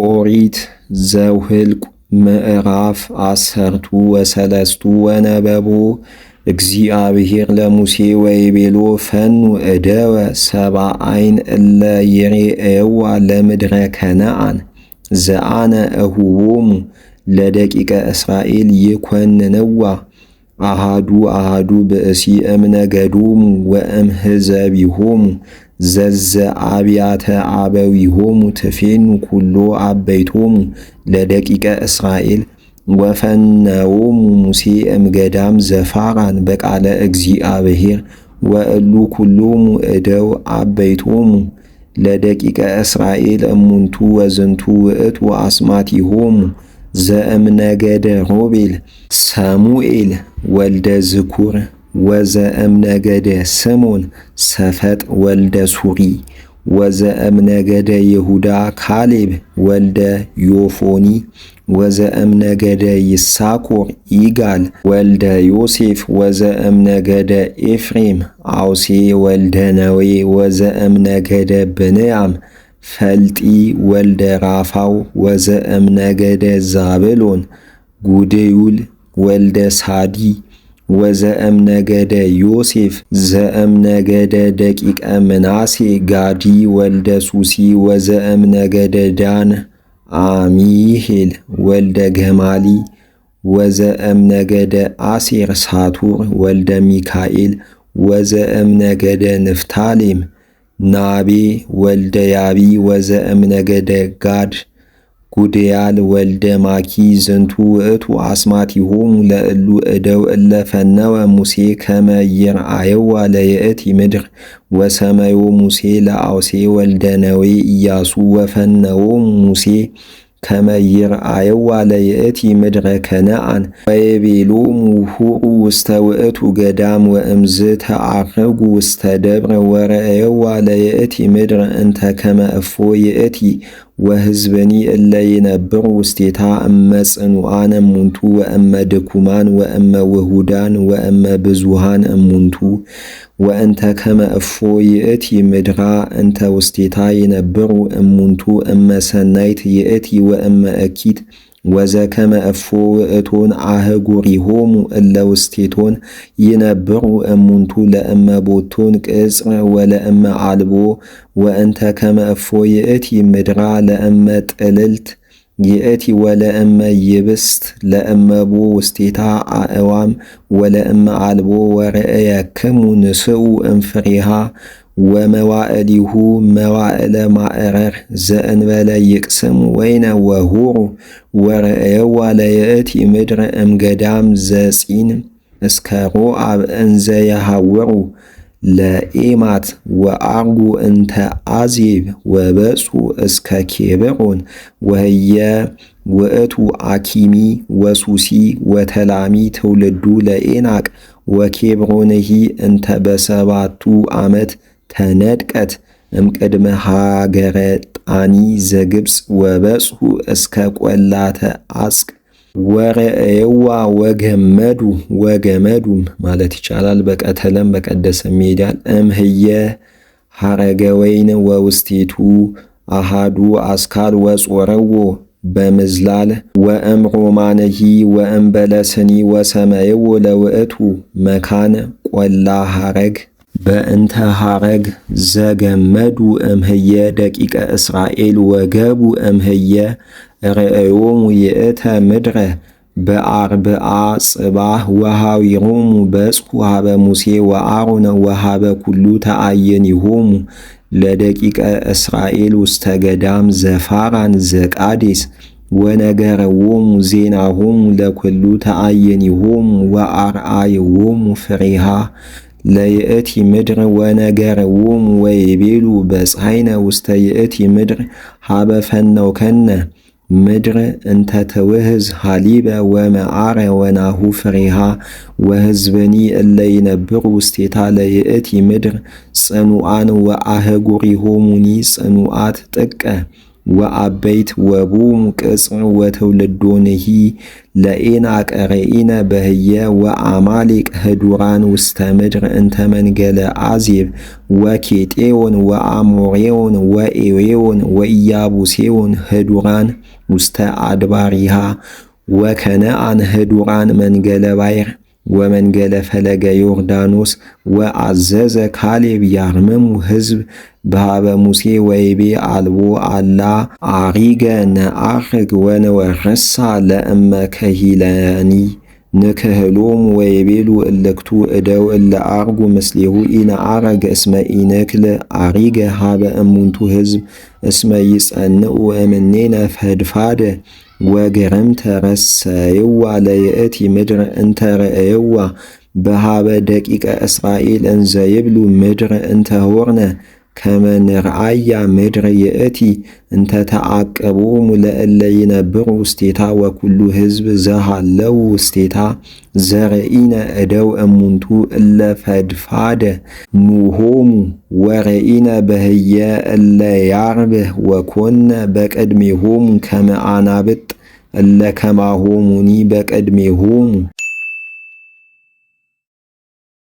ኦሪት ዘኍልቍ ምዕራፍ 13 ወነበቦ እግዚአብሔር ለሙሴ ወይቤሎ ፈኑ እደወ ሰብአይን እለ ይሬእየዋ ለምድረ ከነዓን ዘአነ እሁቦሙ ለደቂቀ እስራኤል ይኰንንዋ አሃዱ ብእሲ እምነገዶሙ ወእምሕዝቢሆሙ ዘዘአብያተ አበዊሆሙ ትፌኑ ኩሎ አበይቶሙ ለደቂቀ እስራኤል ወፈነዎሙ ሙሴ እምገዳም ዘፋራን በቃለ እግዚአብሔር ወእሉ ኩሎሙ እደው አበይቶሙ ለደቂቀ እስራኤል እሙንቱ ወዝንቱ ውእቱ አስማቲሆሙ ዘእምነገደ ሮቤል ሰሙኤል ወልደ ዝኩር ወዘእምነገደ ስሞን ሰፈጥ ወልደ ሱሪ ወዘእምነገደ ይሁዳ ካሌብ ወልደ ዮፎኒ ወዘእምነገደ ይሳኮር ይጋል ወልደ ዮሴፍ ወዘእምነገደ ኤፍሬም አውሴ ወልደ ነዌ ወዘእምነገደ ብንያም ፈልጢ ወልደ ራፋው ወዘእምነገደ ዛብሎን ጉድዩል ወልደ ሳዲ ወዘእምነገደ ዮሴፍ ዘእምነገደ ደቂቀ ምናሴ ጋዲ ወልደ ሱሲ ወዘእምነገደ ዳን አሚሄል ወልደ ገማሊ ወዘእምነገደ አሴር ሳቱር ወልደ ሚካኤል ወዘእምነገደ ንፍታሌም ናቤ ወልደ ያቢ ወዘእምነገደ ጋድ ጉድያል ወልደ ማኪ ዝንቱ ውእቱ አስማቲሆሙ ለእሉ እደው እለ ፈነወ ሙሴ ከመ ይርአየዋ ለይእቲ ምድር ወሰመዮ ሙሴ ለአውሴ ወልደ ነዌ ኢያሱ ወፈነዎሙ ሙሴ ከመ ይርአየዋ ለይእቲ ምድረ ከነዓን ወይቤሎሙ ሁሩ ውስተ ውእቱ ገዳም ወእምዝ ተዐርጉ ውስተ ደብረ ወረአየዋ ለይእቲ ምድር እንተ ከመ እፎ ይእቲ ወሕዝብኒ እለ ይነብሩ ውስቴታ እመ ጽኑዓን እሙንቱ ወእመ ድኩማን ወእመ ውሁዳን ወእመ ብዙሃን እሙንቱ ወእንተ ከመ እፎ ይእቲ ምድራ እንተ ውስቴታ ይነብሩ እሙንቱ እመ ሰናይት ይእቲ ወእመ እኪት ወዘከመ እፎ ውእቶን አህጉሪሆሙ እለ ውስቴቶን ይነብሩ እሙንቱ ለእመ ቦቶን ቅጽር ወለእመ አልቦ ወእንተ ከመ እፎ ይእቲ ምድራ ለእመ ጥልልት ይእቲ ወለእመ ይብስት ለእመ ቦ ውስቴታ አእዋም ወለእመ አልቦ ወርእየክሙ ንስኡ እምፍሬሃ ወመዋዕሊሁ መዋዕለ ማዕረር ዘእንበለ ይቅስሙ ወይነ ወሁሩ ወርእየዋ ለይእቲ ምድር እምገዳም ዘጺን እስከ ሮአብ እንዘ የሐውሩ ለኤማት ወአርጉ እንተ አዜብ ወበጹ እስከ ኬብሮን ወህየ ውእቱ አኪሚ ወሱሲ ወተላሚ ትውልዱ ለኤናቅ ወኬብሮንሂ እንተ በሰባቱ ዓመት ተነድቀት እምቅድመ ሃገረ ጣኒ ዘግብፅ ወበጽሑ እስከ ቈላተ አስቅ ወርእየዋ ወገመዱም ማለት ይቻላል። በቀተለም በቀደሰም ይሄዳል። እምህየ ሐረገ ወይን ወውስቴቱ አሃዱ አስካል ወጾረዎ በምዝላል ወእምሮማንሂ ወእምበለስኒ ወሰመይዎ ለውእቱ መካን ቈላ ሐረግ በእንተ ሐረግ ዘገመዱ እምህየ ደቂቀ እስራኤል ወገቡ እምህየ ርእዮሙ ይእተ ምድረ በአርብዓ ጽባህ ወሃዊሮሙ በጽሑ ሀበ ሙሴ ወአሮነ ወሀበ ኩሉ ተአየኒሆሙ ለደቂቀ እስራኤል ውስተ ገዳም ዘፋራን ዘቃዴስ ወነገረዎሙ ዜናሆሙ ለኩሉ ተአየኒሆሙ ወአርአይዎሙ ፍሬሃ ለይእቲ ምድር ወነገረዎሙ ወይቤሉ በጻሕይነ ውስተ ይእቲ ምድር ሀበ ፈነውከነ ምድር እንተ ትውህዝ ሀሊበ ወመዓረ ወናሁ ፍሬሃ ወሕዝብኒ እለ ይነብሩ ውስቴታ ለይእቲ ምድር ጽኑዓን ወአህጉሪሆሙኒ ጽኑዓት ጥቀ ወአበይት ወቡም ቅጽር ወትውልዶንሂ ለዔናቅ ርኢነ በህየ ወአማሌቅ ህዱራን ውስተ ምድር እንተ መንገለ አዜብ ወኬጤዮን ወአሞሬዮን ወኤዌዮን ወኢያቡሴዮን ህዱራን ውስተ አድባሪሃ ወከነአን ህዱራን መንገለ ባይር ወመንገለ ፈለገ ዮርዳኖስ ወአዘዘ ካሌብ ያርምሙ ህዝብ በሃበ ሙሴ ወይቤ አልቦ አላ አሪገ ነአርግ ወነወርሳ ለእመ ከሂለኒ ንክህሎሙ ወይቤሉ እልክቱ እደው እለ አርጉ ምስሌሁ ኢነአረገ እስመ ኢነክል አሪገ ሃበ እሙንቱ ህዝብ እስመ ይጸንዑ እምኔነ ፈድፋደ ወገረምተ ረሰይዋ ለይእቲ ምድር እንተ ረእይዋ በሃበ ደቂቀ እስራኤል እንዘ ይብሉ ምድር እንተ ሆርነ ከመ ንርአያ ምድር ይእቲ እንተ ተዓቀቦሙ ለእለ ይነብሩ ውስቴታ ወኩሉ ህዝብ ዘሃለው ውስቴታ ዘርኢነ እደው እሙንቱ እለ ፈድፋደ ኑሆሙ ወረኢነ በህየ እለ ያርብህ ወኮነ በቅድሜሆሙ ከመ አናብጥ እለ ከማሆሙኒ በቅድሜሆሙ